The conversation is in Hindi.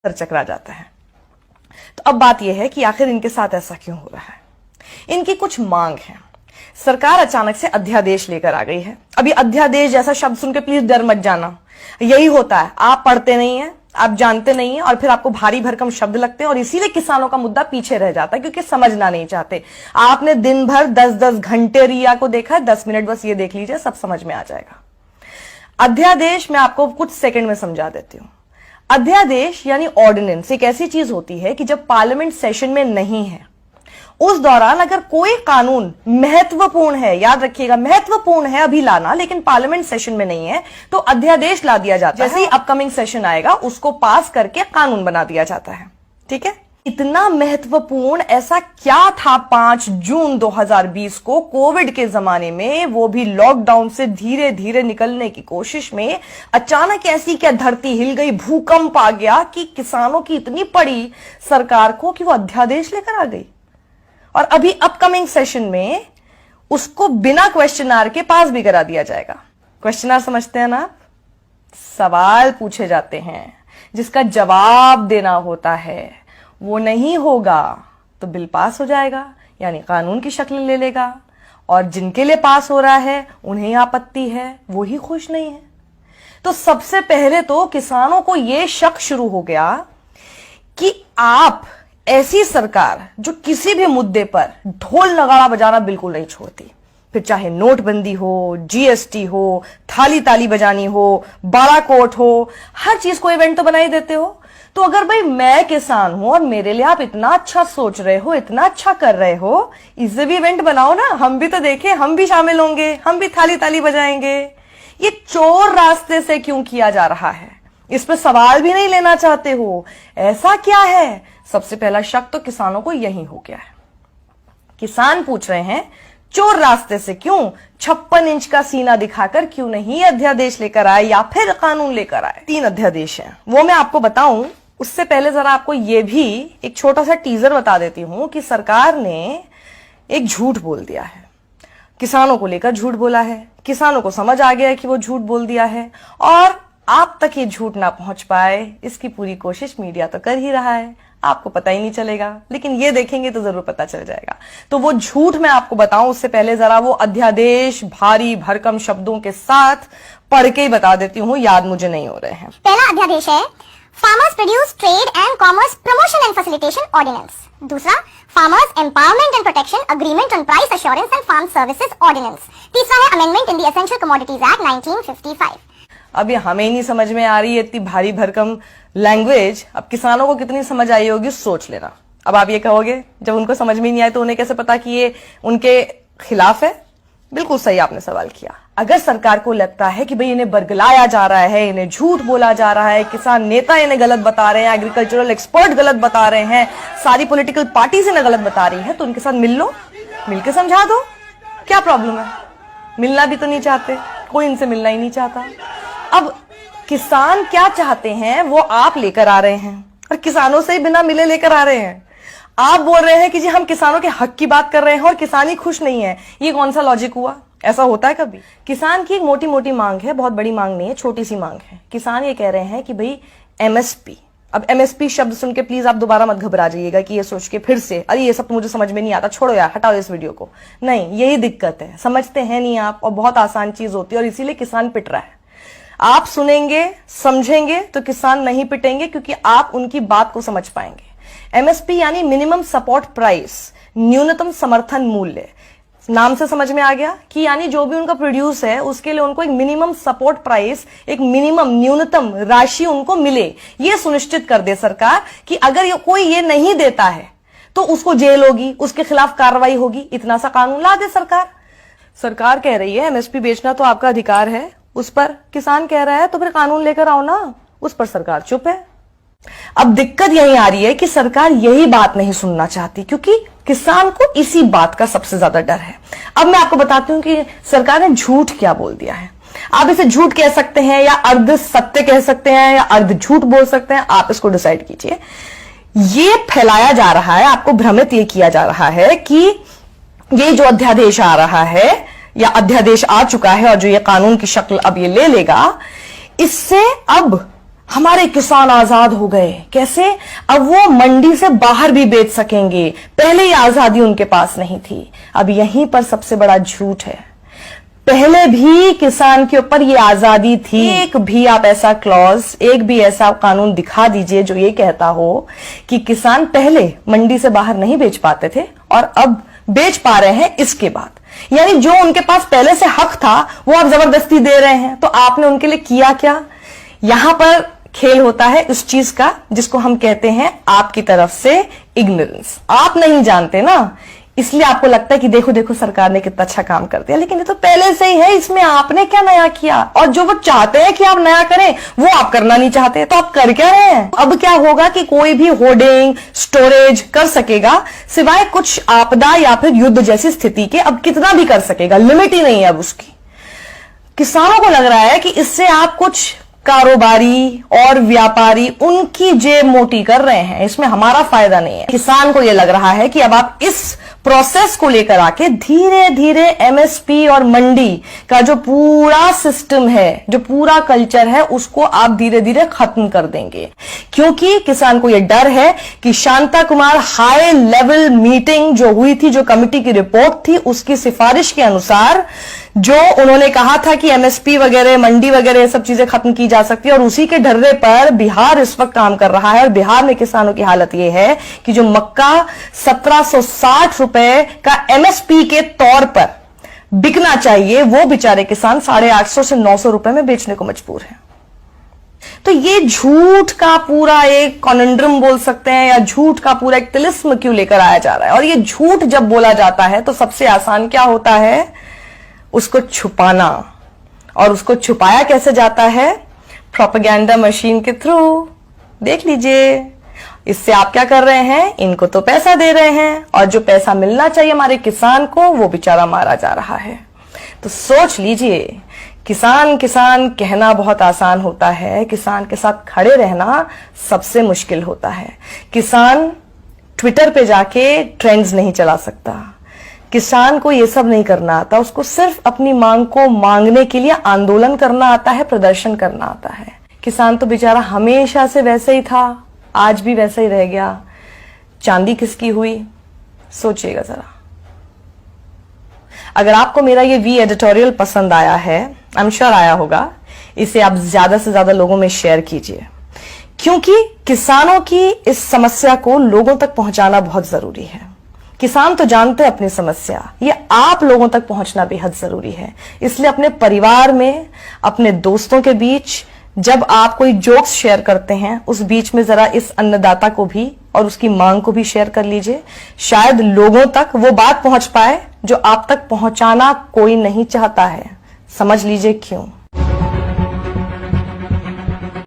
सर चकरा जाता है। तो अब बात यह है कि आखिर इनके साथ ऐसा क्यों हो रहा है। इनकी कुछ मांग है। सरकार अचानक से अध्यादेश लेकर आ गई है। अभी अध्यादेश जैसा शब्द सुन के प्लीज डर मत जाना, यही होता है, आप पढ़ते नहीं है, आप जानते नहीं है और फिर आपको भारी भरकम शब्द लगते हैं और इसीलिए किसानों का मुद्दा पीछे रह जाता है क्योंकि समझना नहीं चाहते। आपने दिन भर 10-10 घंटे रिया को देखा है, 10 मिनट बस ये देख लीजिए, सब समझ में आ जाएगा। अध्यादेश मैं आपको कुछ सेकंड में समझा देती हूं। अध्यादेश यानी ऑर्डिनेंस एक ऐसी चीज होती है कि जब पार्लियामेंट सेशन में नहीं है उस दौरान अगर कोई कानून महत्वपूर्ण है, याद रखिएगा महत्वपूर्ण है अभी लाना, लेकिन पार्लियामेंट सेशन में नहीं है तो अध्यादेश ला दिया जाता है। जैसे ही अपकमिंग सेशन आएगा उसको पास करके कानून बना दिया जाता है। ठीक है, इतना महत्वपूर्ण ऐसा क्या था 5 जून 2020 को कोविड के जमाने में, वो भी लॉकडाउन से धीरे धीरे निकलने की कोशिश में, अचानक ऐसी क्या धरती हिल गई, भूकंप आ गया कि किसानों की इतनी पड़ी सरकार को कि वो अध्यादेश लेकर आ गई। और अभी अपकमिंग सेशन में उसको बिना क्वेश्चन आर के पास भी करा दिया जाएगा। क्वेश्चन आर समझते हैं ना, सवाल पूछे जाते हैं जिसका जवाब देना होता है, वो नहीं होगा तो बिल पास हो जाएगा यानी कानून की शक्ल ले लेगा और जिनके लिए पास हो रहा है उन्हें आपत्ति है, वो ही खुश नहीं है। तो सबसे पहले तो किसानों को यह शक शुरू हो गया कि आप ऐसी सरकार जो किसी भी मुद्दे पर ढोल नगाड़ा बजाना बिल्कुल नहीं छोड़ती, फिर चाहे नोटबंदी हो, जीएसटी हो, थाली ताली बजानी हो, बाड़ा कोट हो, हर चीज को इवेंट तो बना ही देते हो। तो अगर भाई मैं किसान हूं और मेरे लिए आप इतना अच्छा सोच रहे हो, इतना अच्छा कर रहे हो, इसे भी इवेंट बनाओ ना, हम भी तो देखें, हम भी शामिल होंगे, हम भी थाली ताली बजाएंगे। ये चोर रास्ते से क्यों किया जा रहा है, इस पर सवाल भी नहीं लेना चाहते हो, ऐसा क्या है? सबसे पहला शक तो किसानों को यही हो गया है। किसान पूछ रहे हैं चोर रास्ते से क्यों, 56 इंच का सीना दिखाकर क्यों नहीं अध्यादेश लेकर आए या फिर कानून लेकर आए। 3 अध्यादेश हैं, वो मैं आपको बताऊं उससे पहले जरा आपको ये भी एक छोटा सा टीजर बता देती हूं कि सरकार ने एक झूठ बोल दिया है, किसानों को लेकर झूठ बोला है, किसानों को समझ आ गया है कि वो झूठ बोल दिया है और आप तक ये झूठ ना पहुंच पाए इसकी पूरी कोशिश मीडिया तो कर ही रहा है, आपको पता ही नहीं चलेगा, लेकिन ये देखेंगे तो जरूर पता चल जाएगा। तो वो झूठ मैं आपको बताऊं उससे पहले जरा वो अध्यादेश भारी भरकम शब्दों के साथ पढ़ के ही बता देती हूँ, याद मुझे नहीं हो रहे हैं। पहला अध्यादेश है farmers produce trade and commerce promotion and facilitation ordinance. दूसरा farmers empowerment and protection agreement on price assurance and farm services ordinance. तीसरा है amendment in the essential commodities act 1955। अब ये हमें ही नहीं समझ में आ रही है इतनी भारी भरकम लैंग्वेज, अब किसानों को कितनी समझ आई होगी सोच लेना। अब आप ये कहोगे जब उनको समझ में नहीं आए तो उन्हें कैसे पता कि ये उनके खिलाफ है? बिल्कुल सही आपने सवाल किया। अगर सरकार को लगता है कि भाई इन्हें बरगलाया जा रहा है, इन्हें झूठ बोला जा रहा है, किसान नेता इन्हें गलत बता रहे हैं, एग्रीकल्चरल एक्सपर्ट गलत बता रहे हैं, सारी पॉलिटिकल पार्टीज इन्हें गलत बता रही है, तो उनके साथ मिल लो, मिलकर समझा दो, क्या प्रॉब्लम है? मिलना भी तो नहीं चाहते, कोई इनसे मिलना ही नहीं चाहता। अब किसान क्या चाहते हैं वो आप लेकर आ रहे हैं और किसानों से ही बिना मिले लेकर आ रहे हैं। आप बोल रहे हैं कि जी हम किसानों के हक की बात कर रहे हैं और किसान ही खुश नहीं है, ये कौन सा लॉजिक हुआ? ऐसा होता है कभी? किसान की एक मोटी मोटी मांग है, बहुत बड़ी मांग नहीं है, छोटी सी मांग है। किसान ये कह रहे हैं कि भाई एमएसपी, अब एमएसपी शब्द सुन के प्लीज आप दोबारा मत घबरा जाइएगा कि ये सोच के फिर से अरे ये सब तो मुझे समझ में नहीं आता, छोड़ो यार, हटाओ इस वीडियो को। नहीं, यही दिक्कत है, समझते हैं नहीं आप और बहुत आसान चीज होती है और इसीलिए किसान पिट रहा है। आप सुनेंगे समझेंगे तो किसान नहीं पिटेंगे क्योंकि आप उनकी बात को समझ पाएंगे। एमएसपी यानी मिनिमम सपोर्ट प्राइस, न्यूनतम समर्थन मूल्य, नाम से समझ में आ गया कि यानी जो भी उनका प्रोड्यूस है उसके लिए उनको एक मिनिमम सपोर्ट प्राइस, एक मिनिमम न्यूनतम राशि उनको मिले। ये सुनिश्चित कर दे सरकार कि अगर कोई ये नहीं देता है तो उसको जेल होगी, उसके खिलाफ कार्रवाई होगी, इतना सा कानून ला दे सरकार। सरकार कह रही है एमएसपी बेचना तो आपका अधिकार है, उस पर किसान कह रहा है तो फिर कानून लेकर आओ ना, उस पर सरकार चुप है। अब दिक्कत यही आ रही है कि सरकार यही बात नहीं सुनना चाहती क्योंकि किसान को इसी बात का सबसे ज्यादा डर है। अब मैं आपको बताती हूं कि सरकार ने झूठ क्या बोल दिया है। आप इसे झूठ कह सकते हैं या अर्ध सत्य कह सकते हैं या अर्ध झूठ बोल सकते हैं, आप इसको डिसाइड कीजिए। ये फैलाया जा रहा है, आपको भ्रमित ये किया जा रहा है कि ये जो अध्यादेश आ रहा है या अध्यादेश आ चुका है और जो ये कानून की शक्ल अब ये ले लेगा, इससे अब हमारे किसान आजाद हो गए। कैसे? अब वो मंडी से बाहर भी बेच सकेंगे। पहले ये आजादी उनके पास नहीं थी। अब यहीं पर सबसे बड़ा झूठ है, पहले भी किसान के ऊपर ये आजादी थी। एक भी आप ऐसा क्लॉज, एक भी ऐसा कानून दिखा दीजिए जो ये कहता हो कि किसान पहले मंडी से बाहर नहीं बेच पाते थे और अब बेच पा रहे हैं इसके बाद। यानी जो उनके पास पहले से हक था वो आप जबरदस्ती दे रहे हैं। तो आपने उनके लिए किया क्या? यहां पर खेल होता है इस चीज का जिसको हम कहते हैं आपकी तरफ से इग्नोरेंस। आप नहीं जानते ना, इसलिए आपको लगता है कि देखो देखो सरकार ने कितना अच्छा काम कर दिया, लेकिन ये तो पहले से ही है, इसमें आपने क्या नया किया? और जो वो चाहते हैं कि आप नया करें वो आप करना नहीं चाहते, तो आप कर क्या रहे हैं? अब क्या होगा कि कोई भी होर्डिंग स्टोरेज कर सकेगा सिवाय कुछ आपदा या फिर युद्ध जैसी स्थिति के। अब कितना भी कर सकेगा, लिमिट ही नहीं है अब उसकी। किसानों को लग रहा है कि इससे आप कुछ कारोबारी और व्यापारी उनकी जेब मोटी कर रहे हैं, इसमें हमारा फायदा नहीं है। किसान को यह लग रहा है कि अब आप इस प्रोसेस को लेकर आके धीरे धीरे एमएसपी और मंडी का जो पूरा सिस्टम है, जो पूरा कल्चर है, उसको आप धीरे धीरे खत्म कर देंगे। क्योंकि किसान को यह डर है कि Shanta Kumar high level meeting जो हुई थी, जो कमिटी की रिपोर्ट थी, उसकी सिफारिश के अनुसार जो उन्होंने कहा था कि एमएसपी वगैरह, मंडी वगैरह ये सब चीजें खत्म की जा सकती है, और उसी के डर्रे पर बिहार इस वक्त काम कर रहा है। और बिहार में किसानों की हालत यह है कि जो मक्का 1760 रुपए का एमएसपी के तौर पर बिकना चाहिए, वो बेचारे किसान 850 से 900 रुपए में बेचने को मजबूर है। तो ये झूठ का पूरा एक कॉन्ड्रम बोल सकते हैं, या झूठ का पूरा एक तिलिस्म क्यों लेकर आया जा रहा है? और ये झूठ जब बोला जाता है तो सबसे आसान क्या होता है? उसको छुपाना। और उसको छुपाया कैसे जाता है? प्रोपेगेंडा मशीन के थ्रू। देख लीजिए, इससे आप क्या कर रहे हैं? इनको तो पैसा दे रहे हैं, और जो पैसा मिलना चाहिए हमारे किसान को, वो बेचारा मारा जा रहा है। तो सोच लीजिए, किसान किसान कहना बहुत आसान होता है, किसान के साथ खड़े रहना सबसे मुश्किल होता है। किसान ट्विटर पे जाके ट्रेंड्स नहीं चला सकता, किसान को ये सब नहीं करना आता, उसको सिर्फ अपनी मांग को मांगने के लिए आंदोलन करना आता है, प्रदर्शन करना आता है। किसान तो बेचारा हमेशा से वैसे ही था, आज भी वैसे ही रह गया। चांदी किसकी हुई? सोचिएगा जरा। अगर आपको मेरा ये वी एडिटोरियल पसंद आया है, आई एम श्योर आया होगा, इसे आप ज्यादा से ज्यादा लोगों में शेयर कीजिए, क्योंकि किसानों की इस समस्या को लोगों तक पहुंचाना बहुत जरूरी है। किसान तो जानते हैं अपनी समस्या, ये आप लोगों तक पहुंचना बेहद जरूरी है। इसलिए अपने परिवार में, अपने दोस्तों के बीच जब आप कोई जोक्स शेयर करते हैं, उस बीच में जरा इस अन्नदाता को भी और उसकी मांग को भी शेयर कर लीजिए। शायद लोगों तक वो बात पहुंच पाए जो आप तक पहुंचाना कोई नहीं चाहता है। समझ लीजिए क्यों।